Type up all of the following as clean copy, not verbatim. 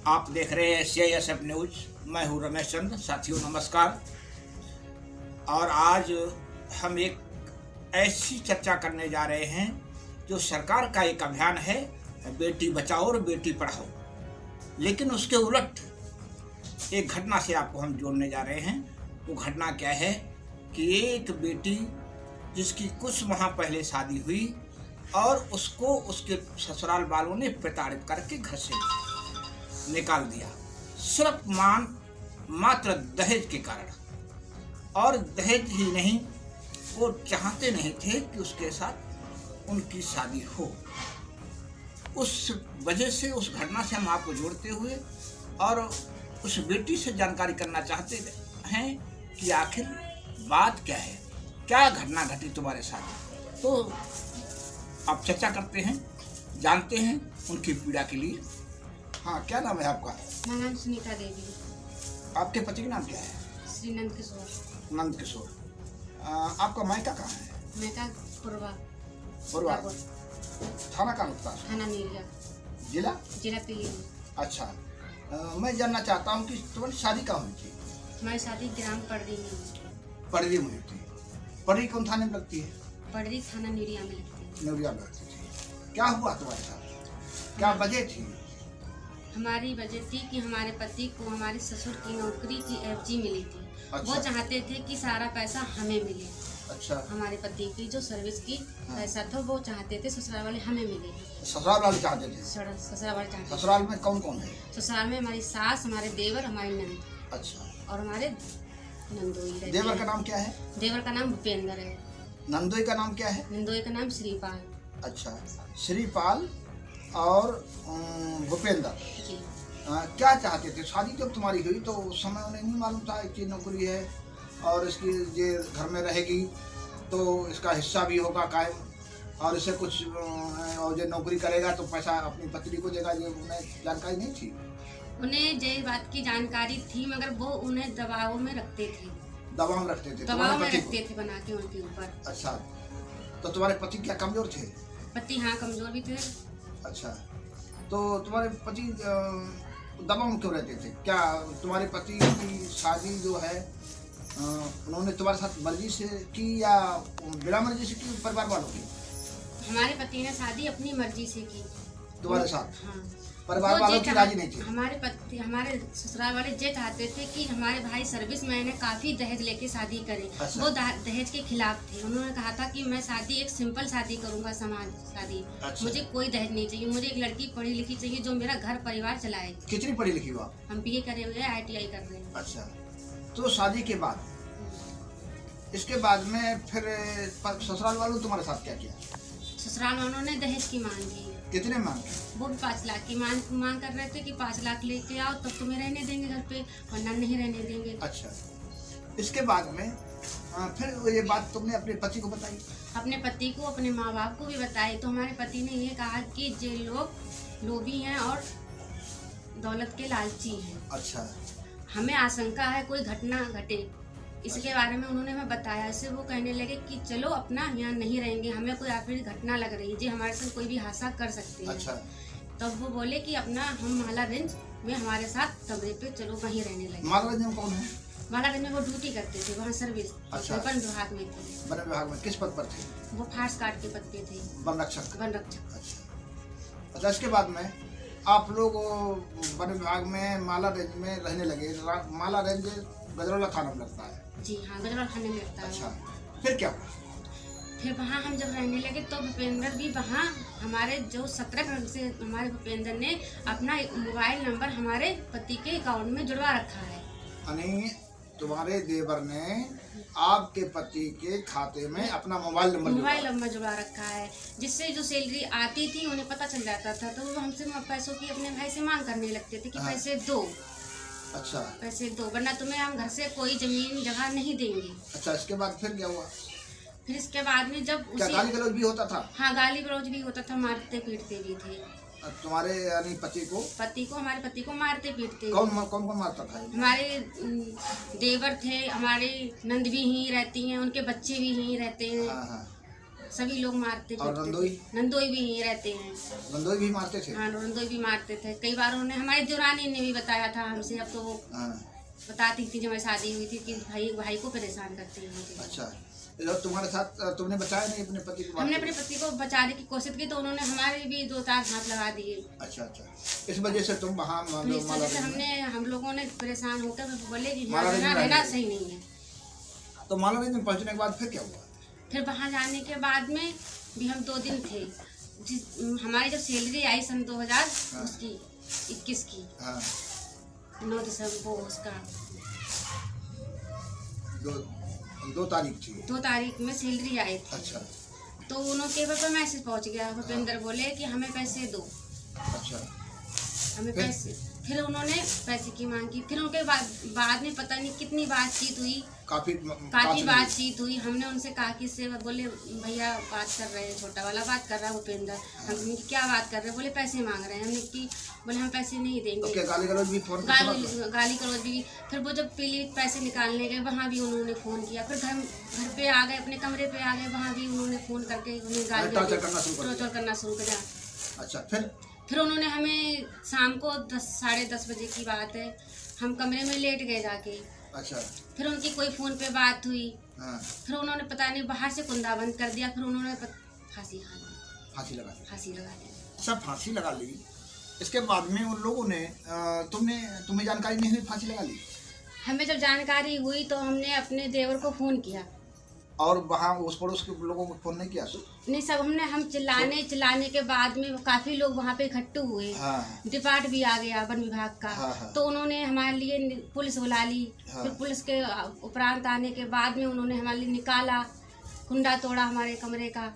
आप देख रहे हैं CISF न्यूज। मैं हूं रमेश चंद्र। साथियों नमस्कार। और आज हम एक ऐसी चर्चा करने जा रहे हैं जो सरकार का एक अभियान है, बेटी बचाओ और बेटी पढ़ाओ। लेकिन उसके उलट एक घटना से आपको हम जोड़ने जा रहे हैं। वो घटना क्या है कि एक बेटी जिसकी कुछ माह पहले शादी हुई और उसको उसके ससुराल वालों ने प्रताड़ित करके घर से निकाल दिया, सिर्फ मात्र दहेज के कारण। और दहेज ही नहीं, वो चाहते नहीं थे कि उसके साथ उनकी शादी हो। उस वजह से उस घटना से हम आपको जोड़ते हुए और उस बेटी से जानकारी करना चाहते हैं कि आखिर बात क्या है, क्या घटना घटी तुम्हारे साथ। तो आप चर्चा करते हैं, जानते हैं उनकी पीड़ा के लिए। हाँ, क्या नाम है आपका? मेरा नाम सुनीता देवी। आपके पति का नाम क्या है? श्री नंद किशोर। नंद किशोर। आपका मायका कहाँ है? मेका पूर्वा। थाना कहाँ लगता है? थाना नीलिया। जिला पीली। अच्छा। मैं जानना चाहता हूँ कि तुम्हारी शादी कहाँ हुई थी? हमारी शादी ग्राम पड़री में। पड़री में हुई थी। पड़री कौन थाने में लगती है? पड़री थाना नीलिया में लगती है। न्यूरिया में लगती थी। क्या हुआ तुम्हारे साथ? क्या वजह थी? हमारी वजह थी कि हमारे पति को हमारे ससुर की नौकरी की FG मिली थी। अच्छा। वो चाहते थे कि सारा पैसा हमें मिले। अच्छा। हमारे पति की जो सर्विस की पैसा था वो चाहते थे ससुराल वाले हमें मिले। ससुराल वाले चाहते थे? ससुराल वाले चाहते। ससुराल में कौन कौन है? ससुराल में हमारी सास, हमारे देवर, हमारी नंद। अच्छा। और हमारे नंदोई। देवर का नाम क्या है? देवर का नाम भूपेंद्र है। नंदोई का नाम क्या है? नंदोई का नाम श्रीपाल। अच्छा, श्रीपाल और भूपेंद्र। जी। क्या चाहते थे? शादी जब तुम्हारी हुई तो उस समय उन्हें नहीं मालूम था कि नौकरी है और इसकी ये घर में रहेगी तो इसका हिस्सा भी होगा कायम, और इसे कुछ और जो नौकरी करेगा तो पैसा अपनी पत्नी को देगा, ये उन्हें जानकारी नहीं थी? उन्हें ये बात की जानकारी थी, मगर वो उन्हें दबाव में रखते थे। दबाव में रखते थे? दबाव में रखते थे बना के उनके ऊपर। अच्छा, तो तुम्हारे पति क्या कमजोर थे? पति हाँ कमजोर भी थे। अच्छा, तो तुम्हारे पति दबाव में क्यों रहते थे? क्या तुम्हारे पति की शादी जो है उन्होंने तुम्हारे साथ मर्जी से की या बिना मर्जी से की, परिवार वालों की? हमारे पति ने शादी अपनी मर्जी से की। तुम्हारे साथ? हाँ। परिवार वालों की राजी नहीं थी? हमारे ससुराल वाले ये चाहते थे कि हमारे भाई सर्विस मैन है, काफी दहेज लेके शादी करे। अच्छा। वो दहेज के खिलाफ थे। उन्होंने कहा था कि मैं शादी एक सिंपल शादी करूंगा, समाज शादी। अच्छा। मुझे कोई दहेज नहीं चाहिए, मुझे एक लड़की पढ़ी लिखी चाहिए जो मेरा घर परिवार चलाए। कितनी पढ़ी लिखी हो आप? हम BA करे हुए हैं, ITI कर रहे हैं। अच्छा, तो शादी के बाद इसके बाद में फिर ससुराल वालों तुम्हारे साथ क्या किया? ससुराल वालों ने दहेज की मांग की। कितने मांग? वो भी 5 लाख की मांग कर रहे थे कि 5 लाख लेके आओ तब तुम्हें रहने देंगे घर पे, वरना नहीं रहने देंगे। अच्छा, इसके बाद में फिर ये बात तुमने अपने पति को बताई? अपने पति को, अपने माँ बाप को भी बताई। तो हमारे पति ने ये कहा कि ये लोग लोभी हैं और दौलत के लालची हैं। अच्छा। हमें आशंका है कोई घटना घटे, इसके बारे में उन्होंने हमें बताया। इससे वो कहने लगे कि चलो अपना यहाँ नहीं रहेंगे, हमें कोई आखिरी घटना लग रही है जी, हमारे साथ कोई भी हादसा कर सकते हैं। अच्छा। तब वो बोले कि अपना हम माला रेंज में हमारे साथ कमरे पे चलो वहीं रहने लगे। माला रेंज में कौन है? माला रेंज में वो ड्यूटी करते थे, वहाँ सर्विस। अच्छा। वन विभाग में थे। वन विभाग में किस पद पर थे? वो फास्ट कार्ड के पत्ते थे। वन रक्षक। वन रक्षक। अच्छा। अच्छा, इसके बाद में आप लोग वन विभाग में माला रेंज में रहने लगे। माला रेंज गजरौला थाना में लगता है? जी हाँ, गजरौला थाने में लगता है। अच्छा, फिर क्या हुआ? फिर वहाँ हम जब रहने लगे तो भूपेंद्र भी वहाँ, हमारे जो 17 रंग से हमारे भूपेंद्र ने अपना मोबाइल नंबर हमारे पति के अकाउंट में जुड़वा रखा है। यानी तुम्हारे देवर ने आपके पति के खाते में अपना मोबाइल नंबर जुड़वा रखा है, जिससे जो सैलरी आती थी उन्हें पता चल जाता था, तो वो हमसे पैसों की अपने भाई से मांग करने लगते थे कि हाँ। पैसे दो। अच्छा। पैसे दो, वरना तुम्हें हम घर से कोई जमीन जगह नहीं देंगे। अच्छा, इसके बाद फिर क्या हुआ? फिर इसके बाद में जब क्या गाली गलौज भी होता था? हाँ, गाली गलौज भी होता था, मारते पीटते भी थे। तुम्हारे यानी पति को? हमारे पति को मारते पीटते। कौन मारता था? हमारे देवर थे, हमारे नंद भी यहीं रहती हैं, उनके बच्चे भी यहीं रहते हैं। हाँ हाँ। सभी लोग मारते और पीटते थे। नंदोई भी यहीं रहते हैं। नंदोई भी मारते थे? हाँ, नंदोई भी मारते थे। कई बार उन्होंने, हमारी देवरानी ने भी बताया था हमसे, अब तो वो बताती थी जब मैं शादी हुई थी कि भाई को परेशान करते हैं मुझे। अच्छा, तुम्हारे साथ तुमने बचाया नहीं अपने पति को? हमने अपने पति को बचाने की कोशिश की तो उन्होंने हमारे भी 2-4 हाथ लगा दिए। अच्छा, इस वजह से तुम वहाँ हम लोगों ने परेशान होकर बोले कि रहना सही नहीं है। तो मालारेंज में पहुँचने के बाद फिर क्या हुआ? फिर वहाँ जाने के बाद में भी हम 2 दिन थे। हमारी जब सैलरी आई सन 2021 की 9 दिसंबर को, उसका 2 तारीख थी। 2 तारीख में सैलरी आई थी। अच्छा। तो उन्होंने केबल पर मैसेज पहुंच गया, भूपेंद्र बोले कि हमें पैसे दो। अच्छा। हमें पैसे, फिर उन्होंने पैसे की मांग की। फिर उनके बाद में पता नहीं कितनी बातचीत हुई, काफी बातचीत हुई। हमने उनसे कहा कि से, बोले भैया बात कर रहे हैं, छोटा वाला बात कर रहा है भूपेंद्र। हम क्या बात कर रहे हैं? बोले पैसे मांग रहे हैं। हमने की बोले हम पैसे नहीं देंगे। गाली गलौज भी। फिर वो जब पीलीभीत पैसे निकालने गए वहाँ भी उन्होंने फ़ोन किया। फिर घर पे आ गए, अपने कमरे पे आ गए, वहाँ भी उन्होंने फ़ोन करके उन्हें गाली करना शुरू किया। अच्छा। फिर उन्होंने हमें शाम को 10-10:30 बजे की बात है, हम कमरे में लेट गए जाके। अच्छा। फिर उनकी कोई फ़ोन पे बात हुई। फिर उन्होंने पता नहीं बाहर से कुंदा बंद कर दिया। फिर उन्होंने फांसी लगा दी। सब फांसी लगा ली। इसके बाद में उन लोगों ने तुम्हें जानकारी नहीं हुई फांसी लगा ली? हमें जब जानकारी हुई तो हमने अपने देवर को फ़ोन किया। और वहाँ उस पड़ोस के लोगों को फोन नहीं किया? नहीं, सब हम चिल्लाने के बाद में काफी लोग वहाँ पे इकट्ठे हुए। डिपार्ट भी आ गया वन विभाग का। तो उन्होंने हमारे लिए पुलिस बुला ली। फिर पुलिस के उपरांत आने के बाद में उन्होंने हमारे लिए निकाला, कुंडा तोड़ा हमारे कमरे का,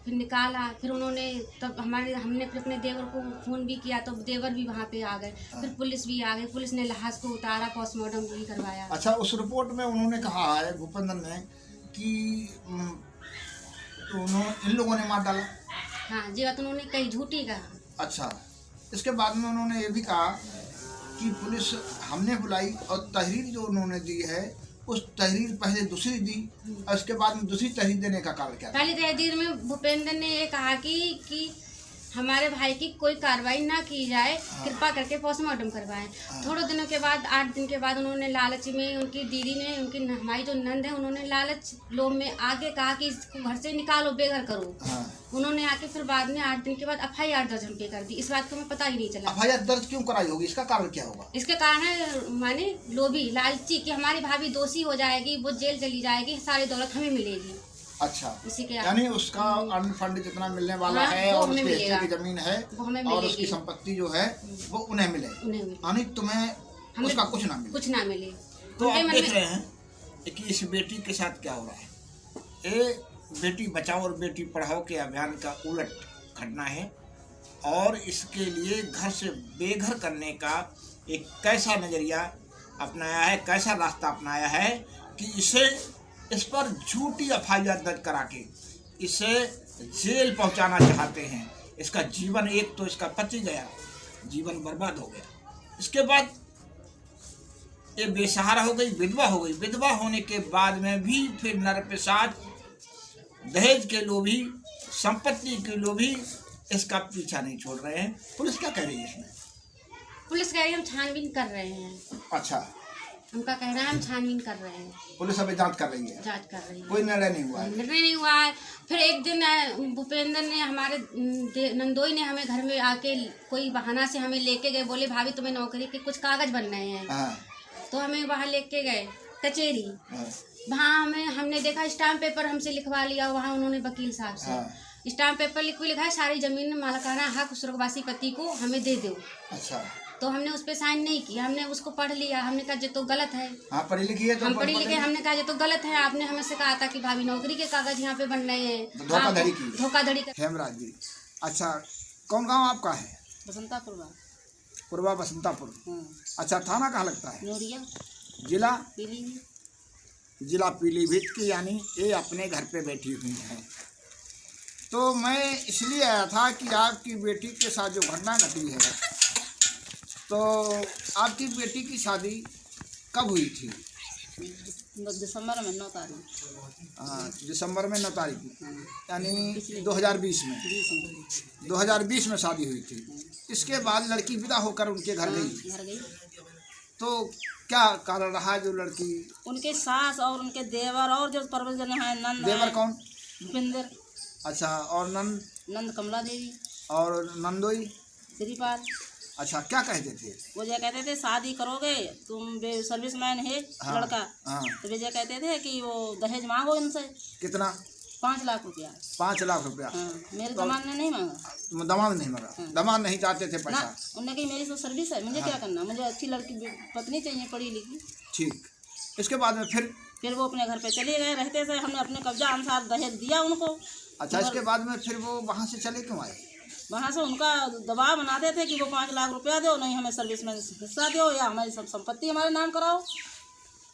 फिर निकाला। फिर उन्होंने तब हमने फिर अपने देवर को फ़ोन भी किया तो देवर भी वहाँ पे आ गए। फिर पुलिस भी आ गई। पुलिस ने लाश को उतारा, पोस्टमार्टम भी करवाया। अच्छा, उस रिपोर्ट में उन्होंने कहा है भूपेंद्र ने कि इन लोगों ने मार डाला। हाँ, जी बात उन्होंने कही, झूठी कहा। अच्छा। इसके बाद में उन्होंने ये भी कहा कि पुलिस हमने बुलाई और तहरीर जो उन्होंने दी है उस तहरीर पहले दूसरी दी और उसके बाद में दूसरी तहरीर देने का कारण क्या था? पहली तहरीर में भूपेंद्र ने ये कहा कि हमारे भाई की कोई कार्रवाई ना की जाए, कृपा करके पोस्टमार्टम करवाएं। थोड़े दिनों के बाद, 8 दिन के बाद उन्होंने लालच में, उनकी दीदी ने, हमारी जो नंद है, उन्होंने लालच लोभ में आगे कहा कि इसको घर से निकालो, बेघर करो। उन्होंने आके फिर बाद में 8 दिन के बाद FIR दर्ज हम पे कर दी। इस बात को हमें पता ही नहीं चला। FIR दर्ज क्यों कराई होगी? इसका कारण क्या होगा? इसके कारण है माने लोभी, लालची कि हमारी भाभी दोषी हो जाएगी, वो जेल चली जाएगी, सारी दौलत हमें मिलेगी। अच्छा, यानी उसका अन्न फंड जितना मिलने वाला है और उसके हिस्से की जमीन है और उसकी संपत्ति जो है वो उन्हें मिले, यानी तुम्हें उसका कुछ ना मिले। तो आप देख रहे हैं कि इस बेटी के साथ क्या हो रहा है। ये बेटी बचाओ और बेटी पढ़ाओ के अभियान का उलट घटना है और इसके लिए घर से बेघर करने का एक कैसा नजरिया अपनाया है, कैसा रास्ता अपनाया है कि इस पर झूठी FIR दर्ज करा के इसे जेल पहुंचाना चाहते हैं। इसका जीवन, एक तो इसका पति गया, जीवन बर्बाद हो गया। इसके बाद ये बेसहारा हो गई, विधवा हो गई। विधवा होने के बाद में भी फिर नरपिशाच, दहेज के लोभी, संपत्ति के लोभी इसका पीछा नहीं छोड़ रहे हैं। पुलिस क्या कह रही है इसमें? पुलिस कह रही है हम छानबीन कर रहे हैं। अच्छा, उनका कहना है हम छानबीन कर रहे हैं। पुलिस अभी जांच कर रही है। कोई निर्णय नहीं हुआ है। फिर एक दिन भूपेंद्र ने, हमारे नंदोई ने हमें घर में आके कोई बहाना से हमें लेके गए। बोले भाभी तुम्हें नौकरी के कुछ कागज बन रहे हैं। तो हमें वहाँ लेके गए कचहरी। वहाँ हमने देखा स्टाम्प पेपर हमसे लिखवा लिया। वहाँ उन्होंने वकील साहब से स्टाम्प पेपर लिखा है, सारी जमीन मालिकाना हक स्वर्गवासी पति को हमें दे दो। अच्छा। तो हमने उस पे साइन नहीं किया। हमने उसको पढ़ लिया। हमने कहा ये तो गलत है। पढ़ी लिखी है तो हम पढ़ी लिखे। हमने कहा ये तो गलत है। आपने हमें से कहा था कि भाभी नौकरी के कागज यहाँ पे बन रहे हैं। धोखाधड़ी की। हेमराज जी, अच्छा, कौन गांव आपका है? बसंतापुर। पूर्वा बसंतापुर। अच्छा, थाना कहाँ लगता है? नोरिया। जिला पीलीभीत की। यानी ये अपने घर पे बैठी हुई है। तो मैं इसलिए आया था कि आपकी बेटी के साथ जो घटना घटी है, तो आपकी बेटी की शादी कब हुई थी? दिसंबर में 9 तारीख। हाँ, दिसंबर में 9 तारीख यानी 2020 में 2020 में शादी हुई थी। इसके बाद लड़की विदा होकर उनके घर गई। तो क्या कारण रहा जो लड़की? उनके सास और उनके देवर और जो परवल जने हैं नंद। देवर कौन? भूपेंद्र। अच्छा, और नंद कमला देवी और नंदोई श्रीपाल। अच्छा, क्या कहते थे वो जो कहते थे शादी करोगे तुम सर्विसमैन है। हाँ, लड़का। हाँ। तो वे जो कहते थे कि वो दहेज मांगो इनसे। कितना? 5 लाख रुपया। 5 लाख रुपया? हाँ, मेरे दामाद ने नहीं मांगा। दामाद नहीं मांगा? हाँ। दामाद नहीं चाहते थे पैसा? उन्होंने कही मेरी तो सर्विस है, मुझे क्या करना, मुझे अच्छी लड़की पत्नी चाहिए, पढ़ी लिखी। ठीक। इसके बाद में फिर वो अपने घर पे चले गए। रहते थे, हमने अपने कब्जा अनुसार दहेज दिया उनको। अच्छा, इसके बाद में फिर वो वहाँ से चले क्यों आए? वहाँ से उनका दबाव बनाते थे कि वो 5 लाख रुपया दो, नहीं हमें सर्विस में हिस्सा दो, या हमारी सब संपत्ति हमारे नाम कराओ।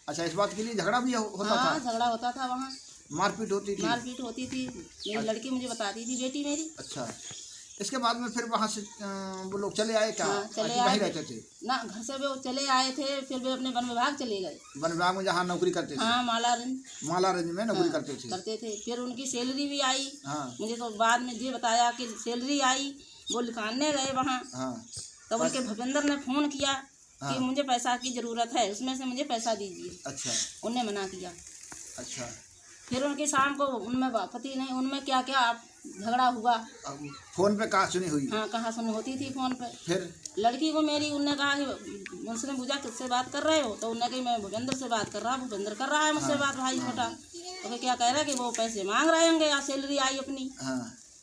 अच्छा, इस बात के लिए झगड़ा भी होता था? झगड़ा होता था वहाँ। मारपीट होती थी? मारपीट होती थी। मेरी लड़की मुझे बताती थी, बेटी मेरी। अच्छा, इसके बाद में फिर वहाँ से वो लोग चले आए क्या? चले आए, रहते थे ना घर से। वो चले आए थे, फिर वे अपने वन विभाग चले गए। वन विभाग में जहाँ नौकरी करते थे? हाँ, मालारंज में नौकरी करते थे। फिर उनकी सैलरी भी आई। हाँ। मुझे तो बाद में ये बताया कि सैलरी आई। वो लिखाने गए वहाँ। हाँ। तब उनके भूपेंद्र ने फोन किया कि मुझे पैसा की जरूरत है, उसमें से मुझे पैसा दीजिए। अच्छा। उनने मना किया। अच्छा। फिर उनकी शाम को उनमें पति नहीं, उनमें क्या क्या झगड़ा हुआ। फोन पे कहाँ सुनी हुई? हाँ, कहाँ सुनी होती थी फोन पे। फिर लड़की को मेरी, उनने कहा कि मुझसे पूछा किससे बात कर रहे हो, तो उनने कही मैं भूपेंद्र से बात कर रहा हूँ। भूपेंद्र कर रहा है मुझसे बात, भाई छोटा। तो क्या कह रहा है कि वो पैसे मांग रहे होंगे या सैलरी आई अपनी।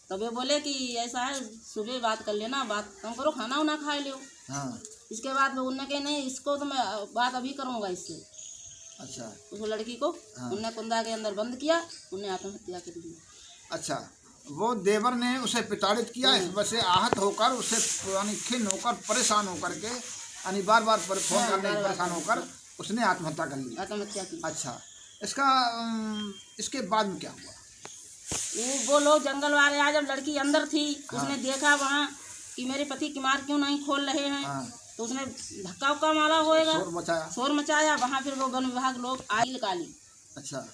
तो वे बोले कि ऐसा है, सुबह बात कर लेना, बात कम करो, खाना उना खा लो। इसके बाद वो उनने कही नहीं, इसको तो मैं बात अभी करूँगा इससे। अच्छा। उस लड़की को उनने कुंदा के अंदर बंद किया, उन्हें आत्महत्या कर दी। अच्छा, वो देवर ने उसे प्रताड़ित किया, इस वजह से आहत होकर उसे खिन्न होकर परेशान होकर के यानी बार बार फोन करने से परेशान होकर उसने आत्महत्या कर ली। आत्महत्या की। अच्छा, इसके बाद में क्या हुआ? वो लोग जंगल वाले आए, जब लड़की अंदर थी उसने देखा वहाँ कि मेरे पति किमार क्यों नहीं खोल रहे हैं। तो उसने धक्का उक्का मारा होएगा, शोर मचाया। वहाँ फिर वो वन विभाग लोग आई निकाली। अच्छा।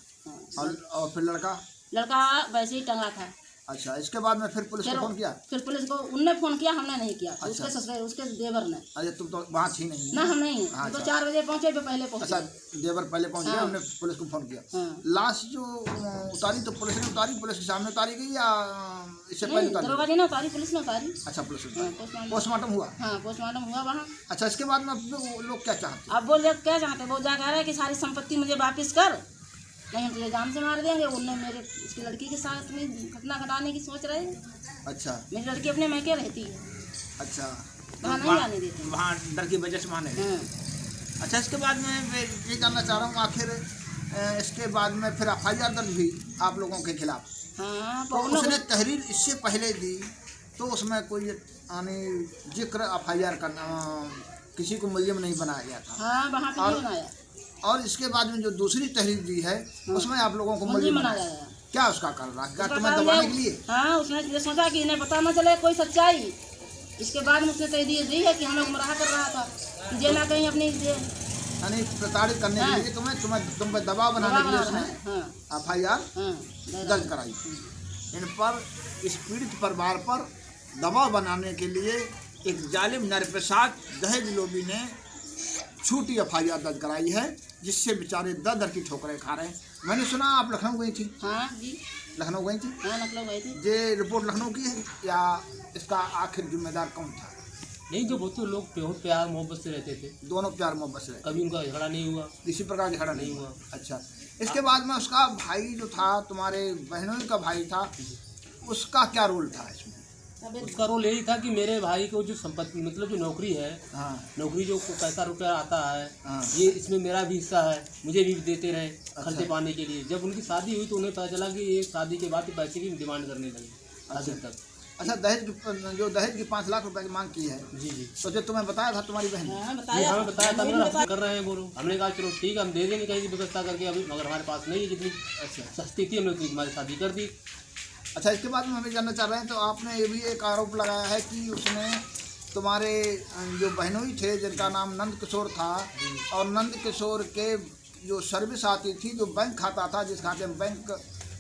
और फिर लड़का वैसे ही टंगा था। अच्छा, इसके बाद में फिर पुलिस को फोन किया? फिर पुलिस को उनने फोन किया, हमने नहीं किया। अच्छा। उसके ससुर, उसके देवर ने। अच्छा, तुम तो वहाँ थी नहीं ना? हम नहीं। हाँ, तो 4 बजे पहुँचे, पहले पहुँचे। अच्छा, देवर पहले पहुँच गया। उन्होंने पुलिस को फोन किया। लाश जो उतारी तो पुलिस ने उतारी, पुलिस के सामने उतारी गई या इससे पहले उतारी? दरोगा जी ने उतारी, पुलिस ने उतारी। अच्छा, पुलिस ने पोस्टमार्टम हुआ? हाँ, पोस्टमार्टम हुआ वहाँ। अच्छा, इसके बाद में लोग क्या चाहते? अब वो लोग क्या चाहते? वो जा कह रहे हैं कि सारी संपत्ति मुझे वापिस कर, नहीं तुझे जान से मार देंगे। उनने मेरे उसकी लड़की के साथ में घटना घटाने की सोच रहे हैं। अच्छा। मेरी लड़की अपने मैके रहती है। अच्छा, वहाँ नहीं आने देते, वहाँ डर की वजह से वहाँ नहीं। अच्छा, इसके बाद में ये जानना चाह रहा हूँ, आखिर इसके बाद में फिर FIR दर्ज हुई आप लोगों के खिलाफ? हाँ। तो उसने तहरीर इससे पहले दी तो उसमें कोई यानी जिक्र FIR करना किसी को मुलजिम नहीं बनाया गया था? हाँ, वहाँ पे नहीं बनाया। और इसके बाद में जो दूसरी तहरीर दी है उसमें आप लोगों को मुलजिम बनाया गया। क्या उसका कारण रहा? क्या तुम्हें दबाने के लिए? हाँ, उसने ये सोचा कि इन्हें पता न चले कोई सच्चाई। इसके बाद में उसने तहरीर दी है कि हमें गुमराह कर रहा था, जे ना कहीं अपनी यानी प्रताड़ित करने के लिए तुम पे दबाव बनाने के लिए उसने FIR दर्ज कराई। इन पर, इस पीड़ित परिवार पर दबाव बनाने के लिए एक जालिम नर के साथ दहेज लोभी ने झूठी FIR दर्ज कराई है, जिससे बेचारे दर की ठोकरें खा रहे हैं। मैंने सुना आप लखनऊ गई थी? हाँ जी, लखनऊ गई थी। हाँ, लखनऊ गई थी। ये रिपोर्ट लखनऊ की है या इसका आखिर जिम्मेदार कौन था? नहीं, तो वो तो लोग प्यार मोहब्बत से रहते थे। दोनों प्यार मोहब्बत से, कभी उनका झगड़ा नहीं हुआ, किसी प्रकार का झगड़ा नहीं हुआ। अच्छा, इसके बाद में उसका भाई जो था, तुम्हारे बहनों का भाई था, उसका क्या रोल था इसमें? उसका रोल यही था कि मेरे भाई को जो संपत्ति मतलब जो नौकरी है, नौकरी जो पैसा रुपया आता है, ये इसमें मेरा भी हिस्सा है, मुझे भी देते रहे खर्चे पाने के लिए। जब उनकी शादी हुई तो उन्हें पता चला कि ये शादी के बाद पैसे की डिमांड करने लगे शादी तक। अच्छा, दहेज की 5 लाख रुपए की मांग की है? जी जी। तो जो तुम्हें बताया था तुम्हारी बहन? हमें बताया था, कर रहे हैं बोलो। हमने कहा चलो ठीक है, हम दे देंगे कहीं व्यवस्था करके अभी, मगर हमारे पास नहीं है जितनी सस्ती थी, हमने तुम्हारी शादी कर दी। अच्छा, इसके बाद में हमें जानना चाह रहे हैं, तो आपने ये भी एक आरोप लगाया है कि उसने तुम्हारे जो बहनोई थे जिनका नाम नंद किशोर था, और नंद किशोर के जो सर्विस आती थी, जो बैंक खाता था, जिस खाते में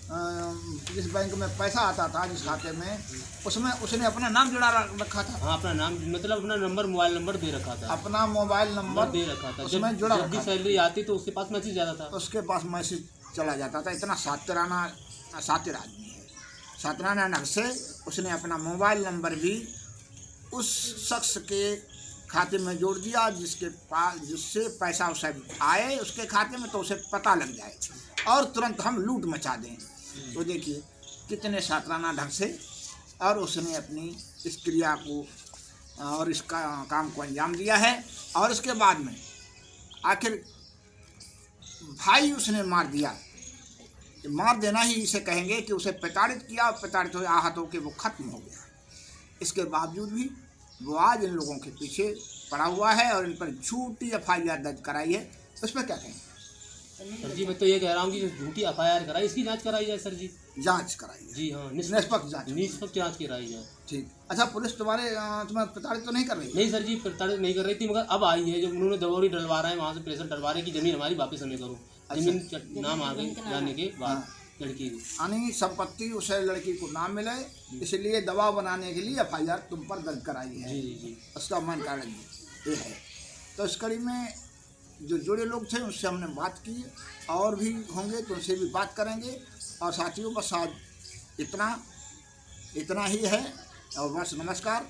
जिस बैंक में पैसा आता था, जिस खाते में, उसमें उसने अपना नाम जुड़ा रखा था। हाँ, अपना नाम मतलब अपना नंबर, मोबाइल नंबर दे रखा था, अपना मोबाइल नंबर दे रखा था। उसमें जुड़ा जब भी सैलरी आती तो उसके पास मैसेज जाता था, उसके पास मैसेज चला जाता था। इतना सातिर आदमी है। सातिराना ढंग से उसने अपना मोबाइल नंबर भी उस शख्स के खाते में जोड़ दिया जिससे पैसा उसे आए उसके खाते में, तो उसे पता लग जाए और तुरंत हम लूट मचा दें। तो देखिए कितने सातिराना ढंग से और उसने अपनी इस क्रिया को और इसका काम को अंजाम दिया है। और इसके बाद में आखिर भाई उसने मार दिया। मार देना ही इसे कहेंगे कि उसे प्रताड़ित किया, प्रताड़ित हो आहत होकर वो खत्म हो गया। इसके बावजूद भी वो आज इन लोगों के पीछे पड़ा हुआ है और इन पर झूठी FIR दर्ज कराई है। उस पर क्या कहेंगे? सर जी मैं तो ये कह रहा हूँ कि झूठी FIR कराई, इसकी जांच कराई जाए सर जी। जांच कराई जी हाँ, निष्पक्ष जांच कराई जाए। ठीक। अच्छा, पुलिस तुम्हें प्रताड़ित तो नहीं कर रही? नहीं सर जी, प्रताड़ित नहीं कर रही थी, मगर अब आई है जब उन्होंने दबोरी डलवा रहे हैं, वहाँ से प्रेशर डलवा रहे हैं कि जमीन हमारी वापस हमें करो। जमीन नाम आ गई जाने के बाद लड़की यानी संपत्ति उसे लड़की को ना मिले, इसलिए दबाव बनाने के लिए FIR तुम पर दर्ज कराई है। जी। उसका मन कारण ये है। तो इस कड़ी में जो जुड़े लोग थे उनसे हमने बात की, और भी होंगे तो उनसे भी बात करेंगे। और साथियों बस आज इतना ही है और बस नमस्कार।